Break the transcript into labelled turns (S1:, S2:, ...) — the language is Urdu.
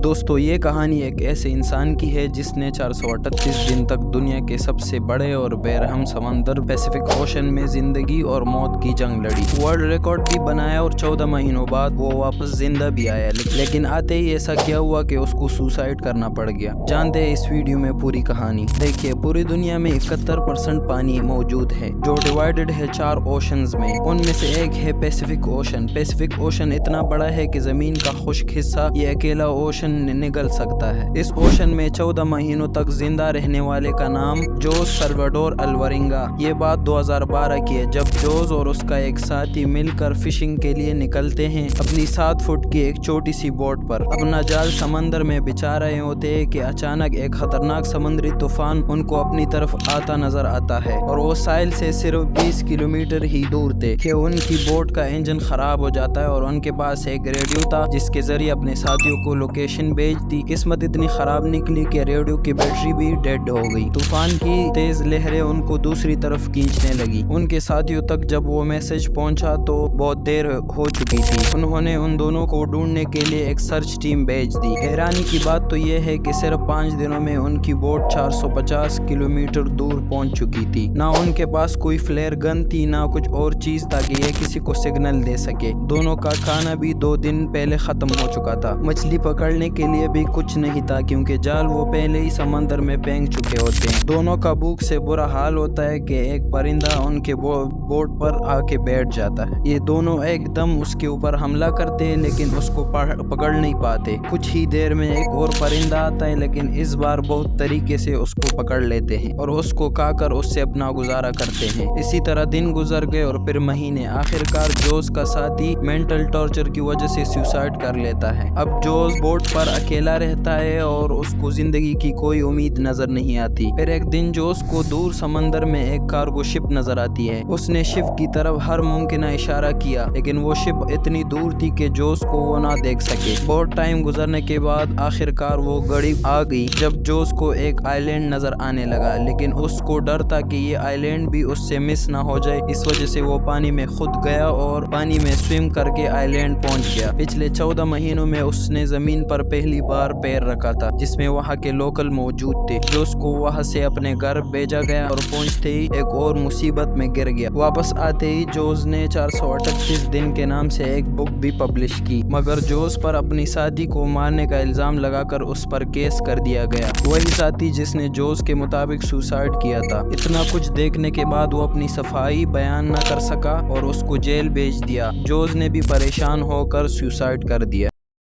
S1: دوستو یہ کہانی ایک ایسے انسان کی ہے جس نے 438 دن تک دنیا کے سب سے بڑے اور بے رحم سمندر پیسفک اوشن میں زندگی اور موت کی جنگ لڑی، ورلڈ ریکارڈ بھی بنایا اور 14 مہینوں بعد وہ واپس زندہ بھی آیا۔ لیکن آتے ہی ایسا کیا ہوا کہ اس کو سوسائڈ کرنا پڑ گیا؟ جانتے ہیں اس ویڈیو میں پوری کہانی۔ دیکھیے، پوری دنیا میں 71% پانی موجود ہے جو ڈیوائیڈڈ ہے 4 اوشنز میں۔ ان میں سے ایک ہے پیسفک اوشن۔ پیسفک اوشن اتنا بڑا ہے کہ زمین کا خشک حصہ یہ اکیلا اوشن نگل سکتا ہے۔ اس اوشن میں 14 مہینوں تک زندہ رہنے والے کا نام جوز سلواڈور الورینگا۔ یہ بات 2012 کی ہے، جب جوز اور اس کا ایک ساتھی مل کر فشنگ کے لیے نکلتے ہیں اپنی 7 فٹ کی ایک چھوٹی سی بوٹ پر۔ اپنا جال سمندر میں بچھا رہے ہوتے ہیں کہ اچانک ایک خطرناک سمندری طوفان ان کو اپنی طرف آتا نظر آتا ہے، اور وہ ساحل سے صرف 20 کلومیٹر ہی دور تھے کہ ان کی بوٹ کا انجن خراب ہو جاتا ہے اور ان کے پاس ایک ریڈیو تھا جس کے ذریعے اپنے ساتھیوں کو لوکیشن بھیج دی۔ قسمت اتنی خراب نکلی کہ ریڈیو کی بیٹری بھی ڈیڈ ہو گئی۔ طوفان کی تیز لہریں ان کو دوسری طرف کھینچنے لگی۔ ان کے ساتھیوں تک جب وہ میسج پہنچا تو بہت دیر ہو چکی تھی۔ انہوں نے ان دونوں کو ڈھونڈنے کے لیے ایک سرچ ٹیم بھیج دی۔ حیرانی کی بات تو یہ ہے کہ صرف 5 دنوں میں ان کی بوٹ 450 کلومیٹر دور پہنچ چکی تھی۔ نہ ان کے پاس کوئی فلیئر گن تھی، نہ کچھ اور چیز تاکہ یہ کسی کو سگنل دے سکے۔ دونوں کا کھانا بھی 2 دن پہلے ختم ہو چکا تھا۔ مچھلی پکڑنے کے لیے بھی کچھ نہیں تھا کیونکہ جال وہ پہلے ہی سمندر میں پھینک چکے ہوتے ہیں۔ دونوں کا بھوک سے برا حال ہوتا ہے کہ ایک پرندہ ان کے بوٹ پر آ کے بیٹھ جاتا ہے۔ یہ دونوں ایک دم اس کے اوپر حملہ کرتے ہیں لیکن اس کو پکڑ نہیں پاتے۔ کچھ ہی دیر میں ایک اور پرندہ آتا ہے لیکن اس بار بہت طریقے سے اس کو پکڑ لیتے ہیں اور اس کو کھا کر اس سے اپنا گزارا کرتے ہیں۔ اسی طرح دن گزر گئے اور پھر مہینے۔ آخرکار جوز کا ساتھی مینٹل ٹارچر کی وجہ سے سوسائڈ کر لیتا ہے۔ اب جوز بوٹ پر اکیلا رہتا ہے اور اس کو زندگی کی کوئی امید نظر نہیں آتی۔ پھر ایک دن جوز کو دور سمندر میں ایک کارگو شپ نظر آتی ہے۔ اس نے شپ کی طرف ہر ممکنہ اشارہ کیا لیکن وہ شپ اتنی دور تھی کہ جوز کو وہ نہ دیکھ سکے۔ بہت ٹائم گزرنے کے بعد آخرکار وہ گھڑی آ گئی جب جوز کو ایک آئی لینڈ نظر آنے لگا، لیکن اس کو ڈر تھا کہ یہ آئی لینڈ بھی اس سے مس نہ ہو جائے۔ اس وجہ سے وہ پانی میں خود گیا اور پانی میں سوئم کر کے آئی لینڈ پہنچ گیا۔ پچھلے 14 مہینوں میں اس نے زمین پر پہلی بار پیر رکھا تھا جس میں وہاں کے لوکل موجود تھے۔ جوز کو وہاں سے اپنے گھر بھیجا گیا اور پہنچتے ہی ایک اور مصیبت میں گر گیا۔ واپس آتے ہی جوز نے 438 دن کے نام سے ایک بک بھی پبلش کی، مگر جوز پر اپنی ساتھی کو مارنے کا الزام لگا کر اس پر کیس کر دیا گیا، وہی ساتھی جس نے جوز کے مطابق سوسائڈ کیا تھا۔ اتنا کچھ دیکھنے کے بعد وہ اپنی صفائی بیان نہ کر سکا اور اس کو جیل بھیج دیا۔ جوز نے بھی پریشان ہو کر سوسائڈ کر دیا۔